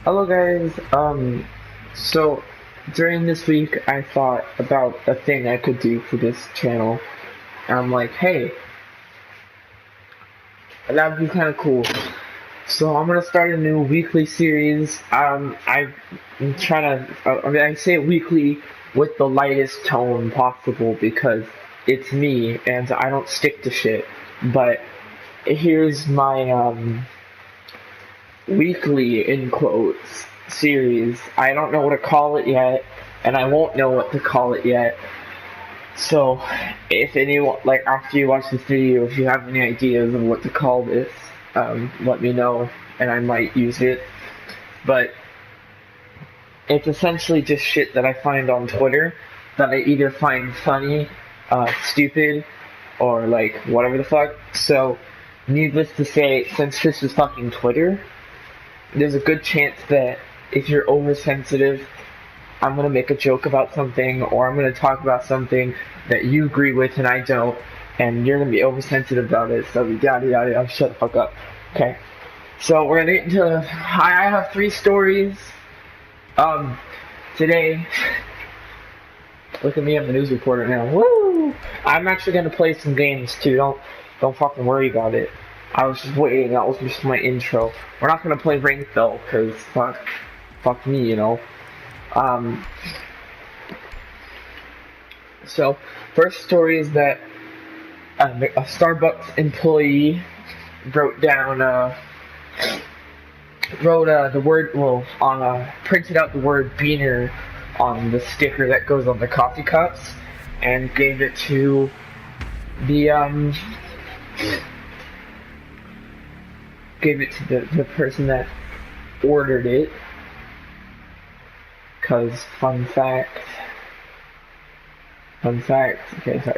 Hello guys. So during this week I thought about a thing I could do for this channel. And I'm like, hey, that'd be kind of cool. So I'm gonna start a new weekly series. I'm trying to, I say weekly with the lightest tone possible because it's me and I don't stick to shit. But here's my weekly in quotes series. I don't know what to call it yet, and I won't know what to call it yet. So, if anyone, like after you watch this video, if you have any ideas of what to call this, let me know, and I might use it. But it's essentially just shit that I find on Twitter that I either find funny, stupid, or like whatever the fuck. So, needless to say, since this is fucking Twitter, there's a good chance that if you're oversensitive, I'm gonna make a joke about something, or I'm gonna talk about something that you agree with and I don't, and you're gonna be oversensitive about it. So yada yada yada. Shut the fuck up. Okay. So we're gonna get into. I have 3 stories. Um, today. Look at me, I'm a news reporter now. Woo! I'm actually gonna play some games too. Don't fucking worry about it. I was just waiting. That was just my intro. We're not gonna play ranked though, cause fuck me, you know. Um. So, first story is that a Starbucks employee wrote down the word printed out the word beaner on the sticker that goes on the coffee cups and gave it to the the person that ordered it. Cause fun fact, okay, sorry,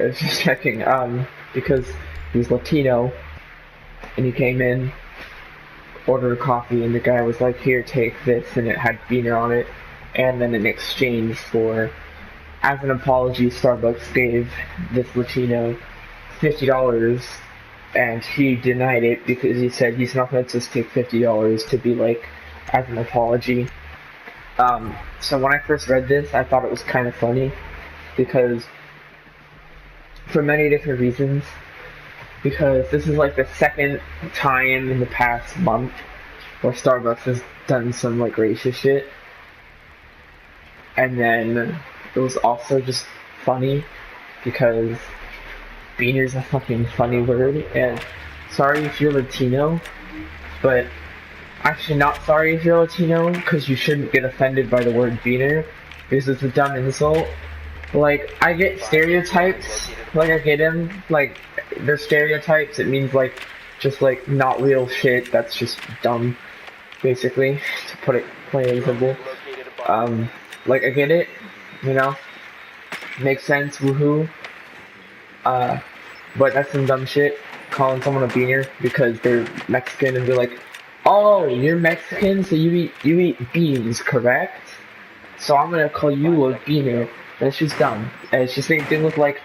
I was just checking, because he was Latino, and he came in, ordered a coffee, and the guy was like, here, take this, and it had beaner on it, and then in exchange for, as an apology, Starbucks gave this Latino $50, and he denied it because he said he's not going to just take $50 to be like, as an apology. So when I first read this, I thought it was kind of funny, because for many different reasons, because this is like the second time in the past month where Starbucks has done some like racist shit, and then it was also just funny because beaner's a fucking funny word, and sorry if you're Latino, but actually not sorry if you're Latino, because you shouldn't get offended by the word beaner, because it's a dumb insult. Like, I get stereotypes, like I get them, like, they're stereotypes, it means like, just like, not real shit, that's just dumb, basically, to put it plain and simple. Like, I get it, you know, makes sense, woohoo, but that's some dumb shit, calling someone a beaner because they're Mexican and they're like, oh, you're Mexican, so you eat beans, correct? So I'm gonna call you a beaner. That's just dumb. And it's just the same thing with like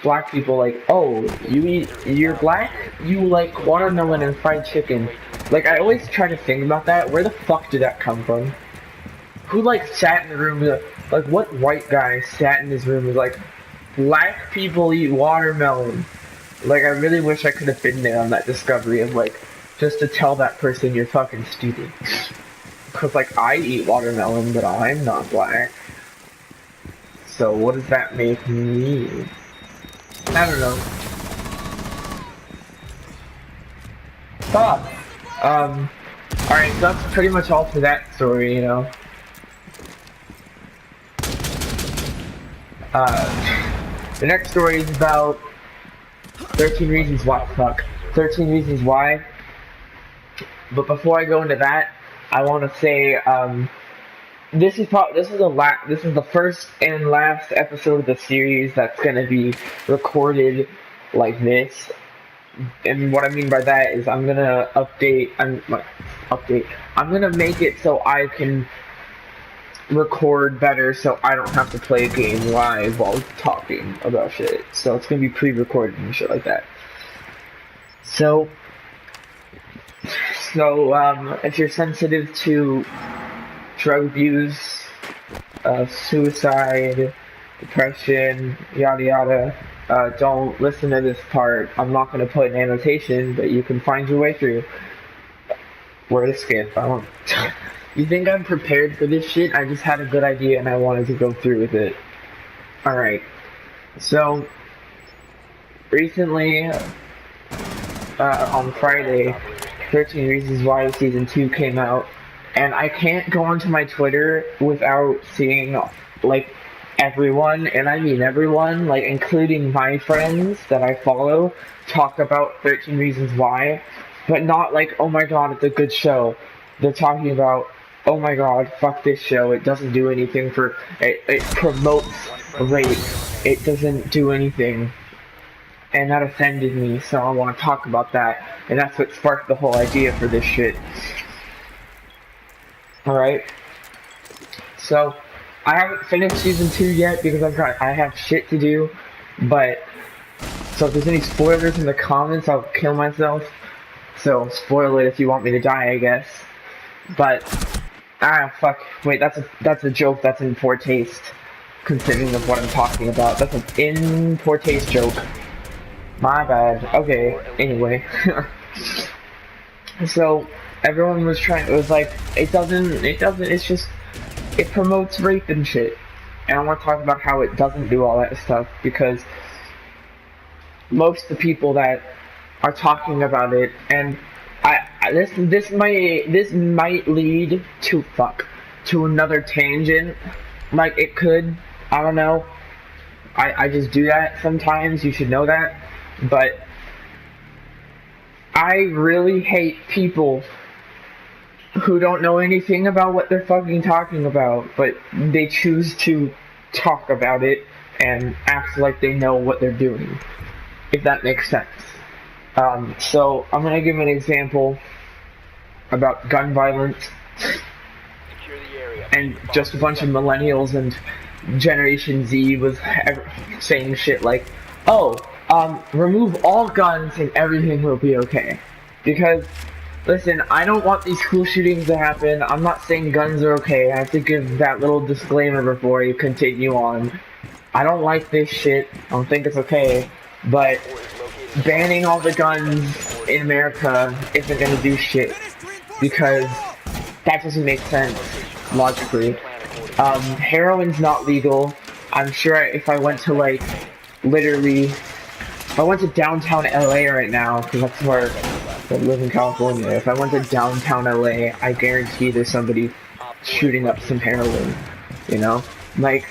black people, like, oh, you're black? You like watermelon and fried chicken. Like, I always try to think about that. Where the fuck did that come from? Who like sat in the room, like what white guy sat in his room and was like, black people eat watermelon? Like, I really wish I could have been there on that discovery of like, just to tell that person you're fucking stupid. Cause like, I eat watermelon, but I'm not black. So what does that make me? I don't know. Stop! Alright, so that's pretty much all for that story, you know. The next story is about 13 reasons why. 13 reasons why. But before I go into that, I want to say, this is the first and last episode of the series that's gonna be recorded like this. And what I mean by that is I'm gonna I'm gonna make it so I can record better, so I don't have to play a game live while talking about shit. So it's gonna be pre-recorded and shit like that. So if you're sensitive to drug abuse, suicide, depression, yada yada. Don't listen to this part. I'm not going to put an annotation, but you can find your way through. Where to skip? I don't. You think I'm prepared for this shit? I just had a good idea and I wanted to go through with it. Alright. So, recently, on Friday, 13 Reasons Why Season 2 came out, and I can't go onto my Twitter without seeing, like, everyone, and I mean everyone, like, including my friends that I follow, talk about 13 Reasons Why, but not like, oh my god, it's a good show. They're talking about, oh my god, fuck this show, it doesn't do anything for, it promotes rape, it doesn't do anything. And that offended me, so I want to talk about that. And that's what sparked the whole idea for this shit. Alright. So, I haven't finished Season 2 yet because I have shit to do. But, so if there's any spoilers in the comments, I'll kill myself. So, spoil it if you want me to die, I guess. But, fuck. Wait, that's a joke that's in poor taste. Considering of what I'm talking about. That's an in poor taste joke. My bad. Okay, anyway. So, everyone was it was like, it's just, it promotes rape and shit. And I want to talk about how it doesn't do all that stuff, because most of the people that are talking about it, and this might lead to another tangent. Like, it could, I don't know. I just do that sometimes, you should know that. But I really hate people who don't know anything about what they're fucking talking about, but they choose to talk about it and act like they know what they're doing, if that makes sense. So I'm gonna give an example about gun violence and just a bunch of millennials and Generation Z was saying shit like, oh, remove all guns and everything will be okay. Because, listen, I don't want these school shootings to happen. I'm not saying guns are okay. I have to give that little disclaimer before you continue on. I don't like this shit. I don't think it's okay. But banning all the guns in America isn't gonna do shit. Because that doesn't make sense, logically. Heroin's not legal. I'm sure if I went to, like, literally, if I went to downtown LA right now, because that's where I live in California, if I went to downtown LA, I guarantee there's somebody shooting up some heroin, you know? Like,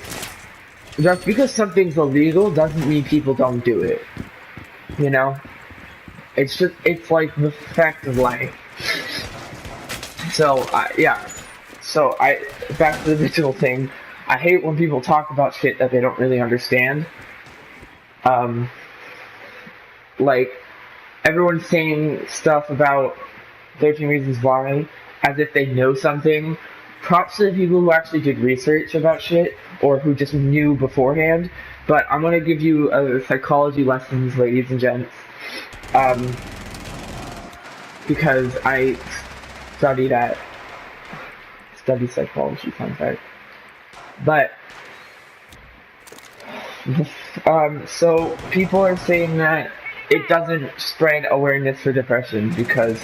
just because something's illegal doesn't mean people don't do it, you know? It's just, it's like the fact of life. So, yeah. So, back to the original thing, I hate when people talk about shit that they don't really understand. Like, everyone's saying stuff about 13 Reasons Why as if they know something. Props to the people who actually did research about shit, or who just knew beforehand. But I'm gonna give you psychology lessons, ladies and gents. Because I studied psychology, fun fact. But, so people are saying that it doesn't spread awareness for depression because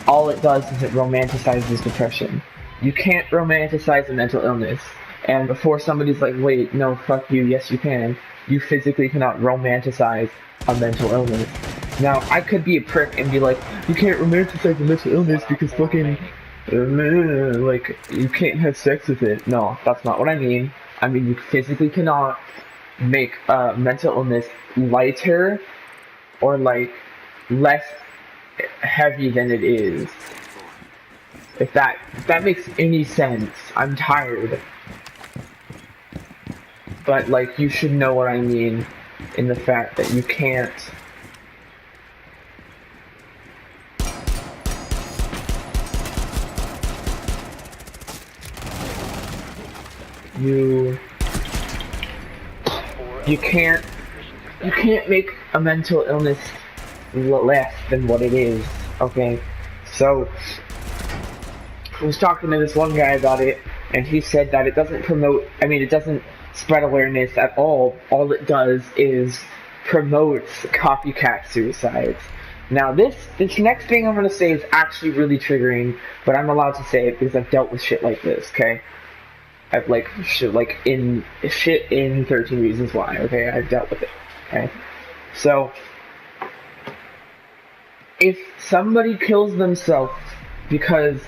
all it does is it romanticizes depression. You can't romanticize a mental illness. And before somebody's like, wait, no, fuck you, yes you can. You physically cannot romanticize a mental illness. Now, I could be a prick and be like, you can't romanticize a mental illness because fucking, like, you can't have sex with it. No, that's not what I mean. I mean, you physically cannot make mental illness lighter or, like, less heavy than it is. If that makes any sense. I'm tired. But, like, you should know what I mean in the fact that you can't. You can't make a mental illness less than what it is, okay? So, I was talking to this one guy about it, and he said that it doesn't promote, I mean, it doesn't spread awareness at all. All it does is promotes copycat suicides. Now this next thing I'm gonna say is actually really triggering, but I'm allowed to say it because I've dealt with shit like this, okay? I've shit in 13 Reasons Why, okay? I've dealt with it, okay? So if somebody kills themselves because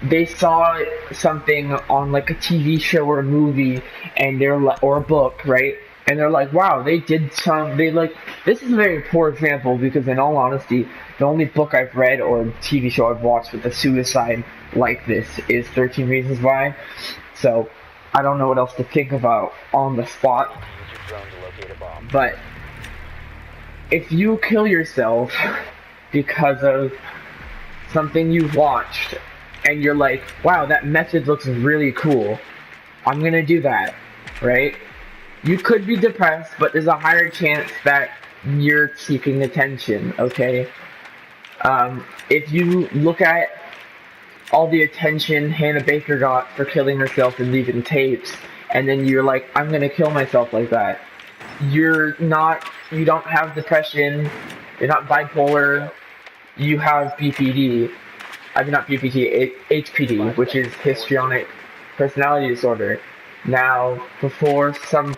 they saw something on like a TV show or a movie, and they're or a book, right? And they're like, wow, this is a very poor example because in all honesty, the only book I've read or TV show I've watched with a suicide like this is 13 Reasons Why. So I don't know what else to think about on the spot. But if you kill yourself because of something you've watched, and you're like, wow, that message looks really cool, I'm gonna do that, right? You could be depressed, but there's a higher chance that you're seeking attention, okay? If you look at all the attention Hannah Baker got for killing herself and leaving tapes, and then you're like, I'm gonna kill myself like that, you don't have depression, you're not bipolar, you have BPD. I mean, not BPD, HPD, which is histrionic personality disorder. Now, before some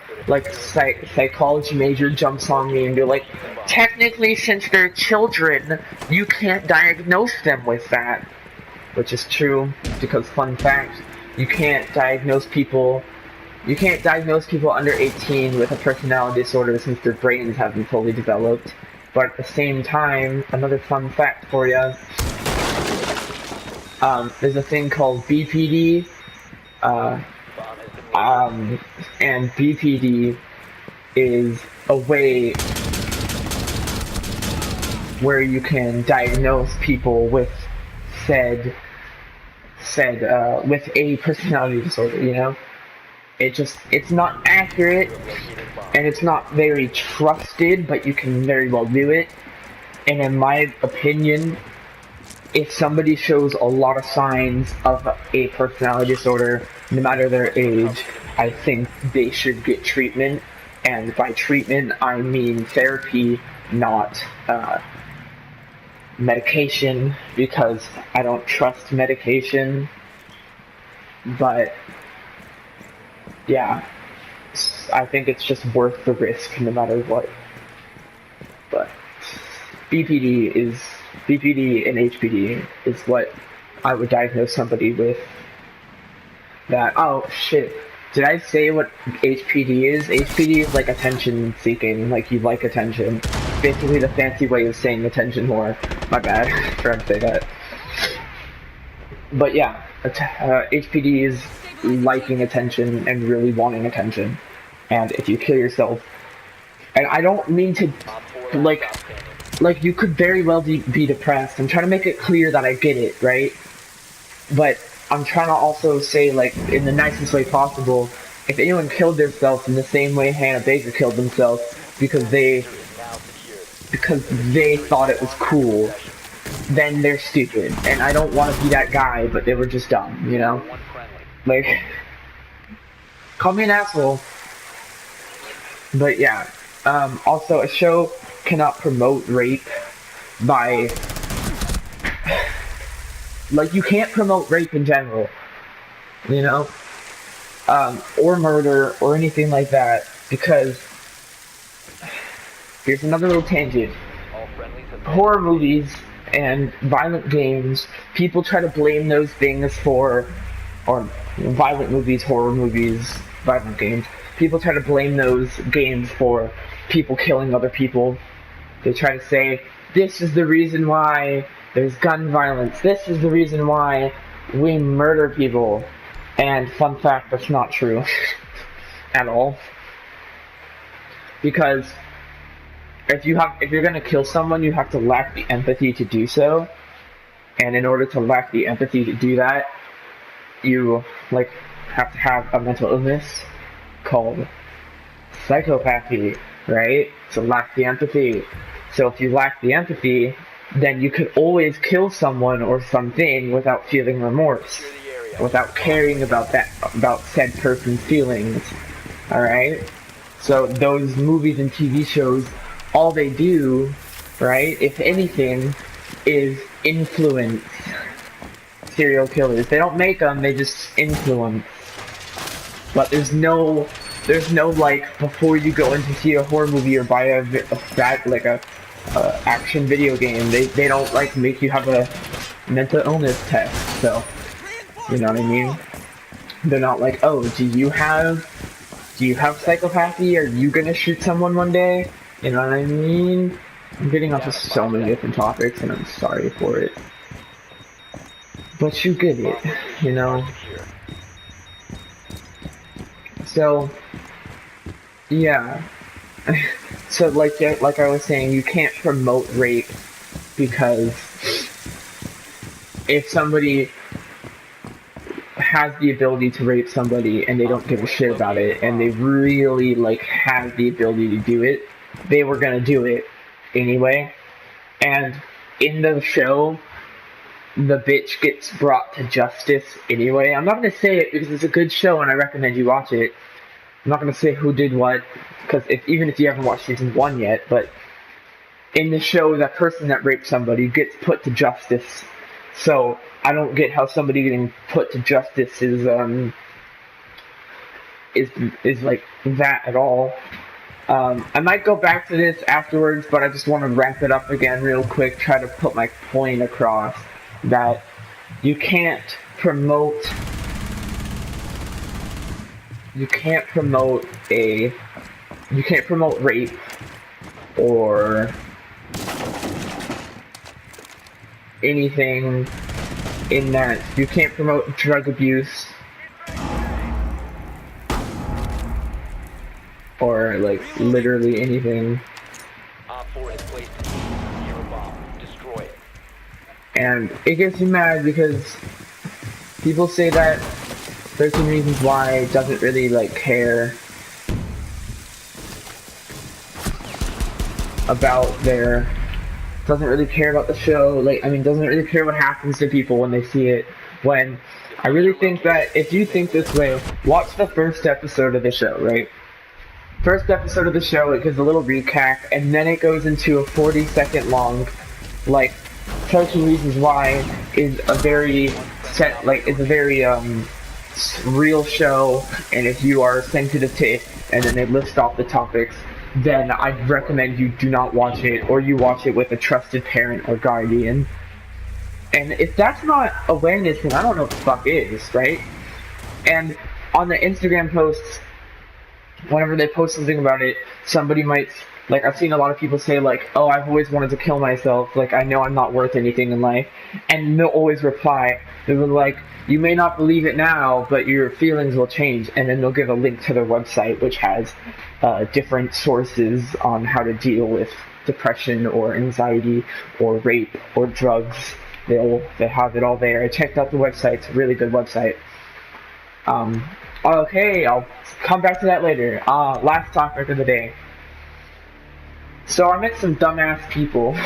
psychology major jumps on me and be like, technically, since they're children, you can't diagnose them with that, which is true because, fun fact, you can't diagnose people under 18 with a personality disorder since their brains haven't fully developed. But at the same time, another fun fact for you. There's a thing called BPD, and BPD is a way where you can diagnose people with with a personality disorder, you know? It's not accurate, and it's not very trusted, but you can very well do it. And in my opinion, if somebody shows a lot of signs of a personality disorder, no matter their age, I think they should get treatment. And by treatment, I mean therapy, not medication, because I don't trust medication. But yeah, I think it's just worth the risk no matter what. But BPD and HPD is what I would diagnose somebody with. That, oh shit, did I say what HPD is? HPD is like attention seeking, like you like attention. Basically the fancy way of saying attention more. My bad, forgot to say that. But yeah, HPD is liking attention and really wanting attention. And if you kill yourself, and I don't mean to, like you could very well be depressed. I'm trying to make it clear that I get it, right? But I'm trying to also say, like, in the nicest way possible, if anyone killed themselves in the same way Hannah Baker killed themselves because they thought it was cool, then they're stupid. And I don't want to be that guy, but they were just dumb, you know? Like, call me an asshole. But yeah, also a show cannot promote rape by, like, you can't promote rape in general, you know, or murder or anything like that, because here's another little tangent. Horror movies and violent games, people try to blame those things for, or violent movies, horror movies, violent games, people try to blame those games for people killing other people. They try to say, this is the reason why there's gun violence, this is the reason why we murder people. And fun fact, that's not true at all. Because if you're gonna kill someone, you have to lack the empathy to do so. And in order to lack the empathy to do that, you have to have a mental illness called psychopathy, right? So lack the empathy. So if you lack the empathy, then you could always kill someone or something without feeling remorse. without caring about said person's feelings. Alright? So those movies and TV shows, all they do, right, if anything, is influence serial killers. They don't make them, they just influence. But there's no like, before you go in to see a horror movie or buy a action video game, they don't like make you have a mental illness test. So, you know what I mean? They're not like, oh, do you have psychopathy? Are you gonna shoot someone one day? You know what I mean? I'm getting onto so many different topics, and I'm sorry for it. But you get it, you know? So, yeah. So, like I was saying, you can't promote rape because if somebody has the ability to rape somebody and they don't give a shit about it, and they really, like, have the ability to do it, they were gonna do it anyway. And in the show, the bitch gets brought to justice anyway. I'm not gonna say it because it's a good show and I recommend you watch it. I'm not gonna say who did what, because even if you haven't watched season 1 yet, but in the show, that person that raped somebody gets put to justice. So I don't get how somebody getting put to justice is like that at all. I might go back to this afterwards, but I just want to wrap it up again real quick, try to put my point across that you can't promote rape or anything in that. You can't promote drug abuse or like literally anything. And it gets me mad because people say that 13 Reasons Why doesn't really like care about doesn't really care about the show, like, I mean, doesn't really care what happens to people when they see it, when I really think that if you think this way, watch the first episode of the show, right? First episode of the show, it gives a little recap, and then it goes into a 40-second long, like, 13 Reasons Why is a very real show, and if you are sensitive to it, and then they list off the topics, then I'd recommend you do not watch it, or you watch it with a trusted parent or guardian. And if that's not awareness, then I don't know what the fuck is, right? And on the Instagram posts, whenever they post something about it, somebody might, like, I've seen a lot of people say, like, oh, I've always wanted to kill myself, like, I know I'm not worth anything in life, and they'll always reply, they'll be like, you may not believe it now, but your feelings will change, and then they'll give a link to their website, which has different sources on how to deal with depression or anxiety or rape or drugs. They have it all there. I checked out the website. It's a really good website. Okay, I'll come back to that later. Last topic of the day. So I met some dumbass people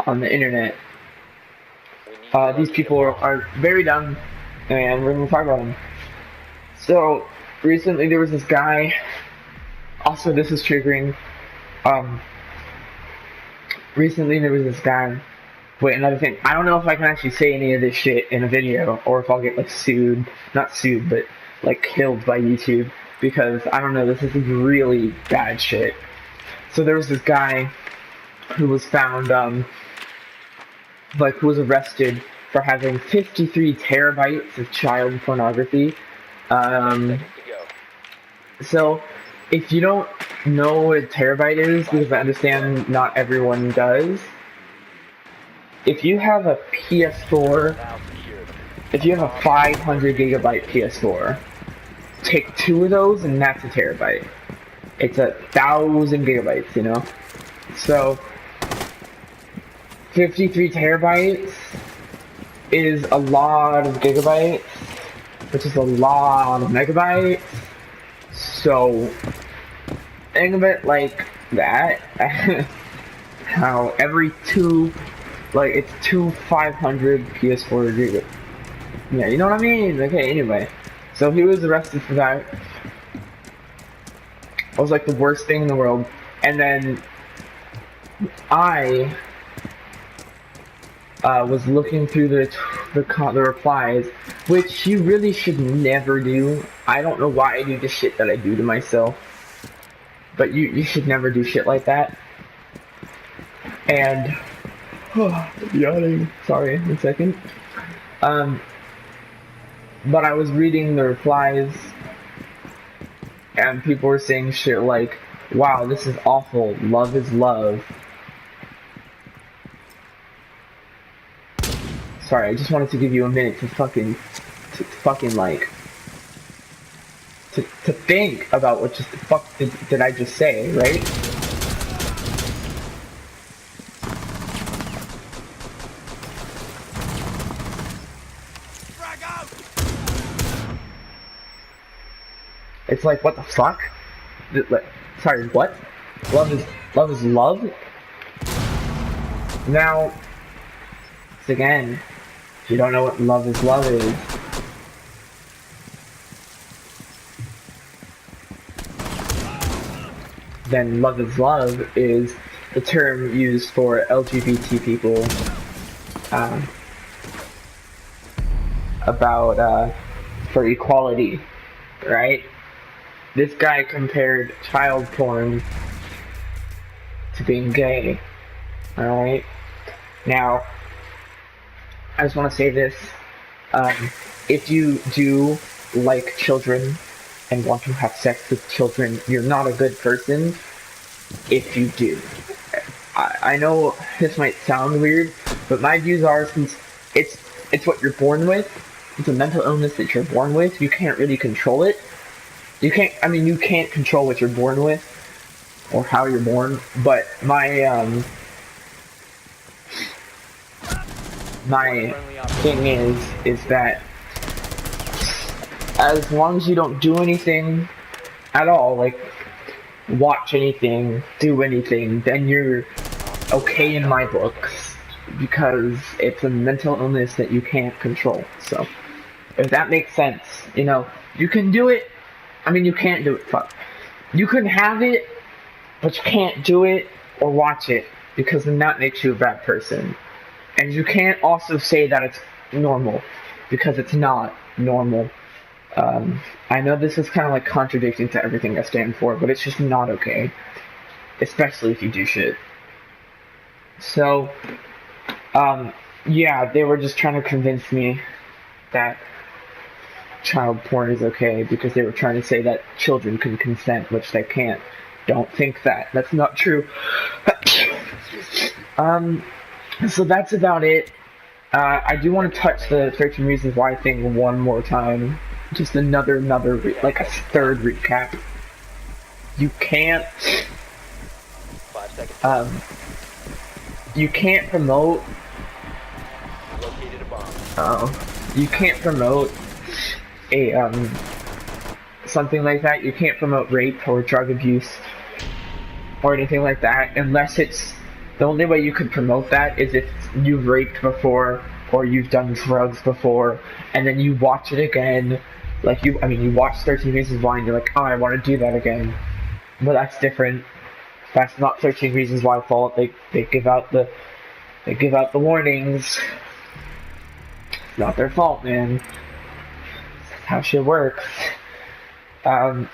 on the internet. These people are very dumb, and we're going to talk about them. So, recently there was this guy, also this is triggering, recently there was this guy, wait, another thing, I don't know if I can actually say any of this shit in a video, or if I'll get, like, not sued, but, like, killed by YouTube, because, I don't know, this is really bad shit. So there was this guy who was found, who was arrested for having 53 terabytes of child pornography. So, if you don't know what a terabyte is, because I understand not everyone does, if you have a PS4, if you have a 500 gigabyte PS4, take 2 of those and that's a terabyte. It's 1,000 gigabytes, you know? So, 53 terabytes is a lot of gigabytes, which is a lot of megabytes. So, think of it like that. How every two, like, it's two 500 PS4 Yeah, you know what I mean? Okay, anyway. So he was arrested for that. It was like the worst thing in the world. And then I was looking through the replies, which you really should never do. I don't know why I do the shit that I do to myself, but you should never do shit like that. And yawning. Sorry, 1 second. But I was reading the replies, and people were saying shit like, "Wow, this is awful. Love is love." Sorry, I just wanted to give you a minute to fucking like to think about what just the fuck did I just say, right? It's like, what the fuck? Sorry, what? Love is love? Now, again, if you don't know what love is, then love is the term used for LGBT people, for equality, right? This guy compared child porn to being gay, alright? Now, I just want to say this, if you do like children and want to have sex with children, you're not a good person if you do. I know this might sound weird, but my views are, since it's what you're born with, it's a mental illness that you're born with, you can't really control it. You can't control what you're born with, or how you're born, but my thing is that as long as you don't do anything at all, like watch anything, do anything, then you're okay in my books, because it's a mental illness that you can't control. So, if that makes sense, you know, you can do it, you can't do it, fuck. You can have it, but you can't do it or watch it, because then that makes you a bad person. And you can't also say that it's normal, because it's not normal. I know this is kind of like contradicting to everything I stand for, but it's just not okay. Especially if you do shit. So, yeah, they were just trying to convince me that child porn is okay, because they were trying to say that children can consent, which they can't. Don't think that. That's not true. So that's about it. I do want to touch the 13 Reasons Why thing one more time. Just another, like a third recap. You can't, you can't promote, you can't promote a, something like that. You can't promote rape or drug abuse or anything like that unless it's, the only way you could promote that is if you've raped before or you've done drugs before, and then you watch it again. Like you watch 13 Reasons Why and you're like, oh, I want to do that again. But that's different. That's not 13 Reasons Why fault. They give out the warnings. It's not their fault, man. That's how shit works. But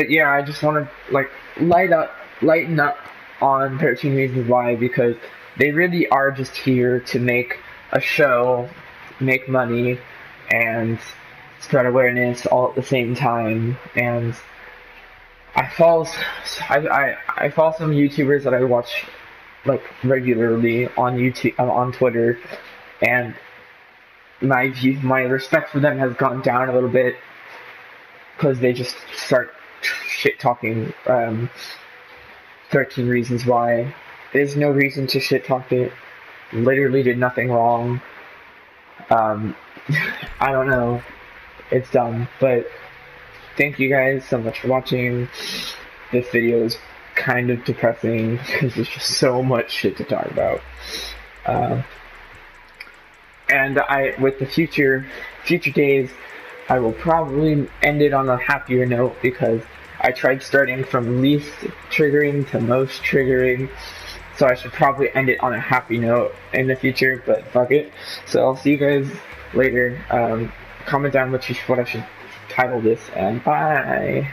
yeah, I just want to like lighten up on 13 Reasons Why, because they really are just here to make a show, make money, and spread awareness all at the same time. And I follow some YouTubers that I watch like regularly on YouTube, on Twitter, and my respect for them has gone down a little bit, because they just start shit talking 13 Reasons Why. There's no reason to shit talk it. Literally did nothing wrong. I don't know. It's dumb, but thank you guys so much for watching. This video is kind of depressing because there's just so much shit to talk about. and with the future days, I will probably end it on a happier note because I tried starting from least triggering to most triggering, so I should probably end it on a happy note in the future, but fuck it. So I'll see you guys later. Comment down what I should title this, and bye.